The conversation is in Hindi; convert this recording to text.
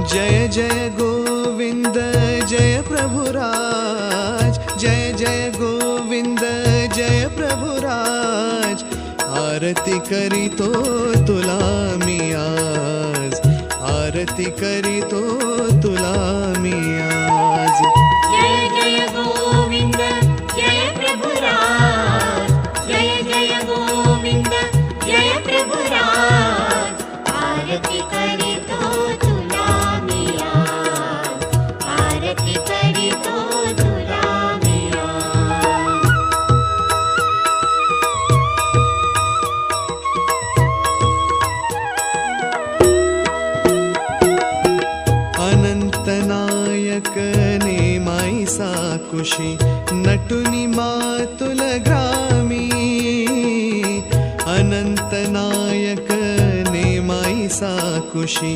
जय जय गोविंद जय प्रभुराज, जय जय गोविंद जय प्रभुराज। आरती करीतो तुला मी आज, आरती करीतो तुला मी आज। जय जय गोविंद जय प्रभुराज, जय जय गोविंद जय प्रभुराज। आरती करीतो तुला मी आज, आरती करीतो तुला मी आज। अनंत नायक नेमाई साकुशी, नटुनी मातुल ग्रामी। अनंत नायक नेमाई साकुशी।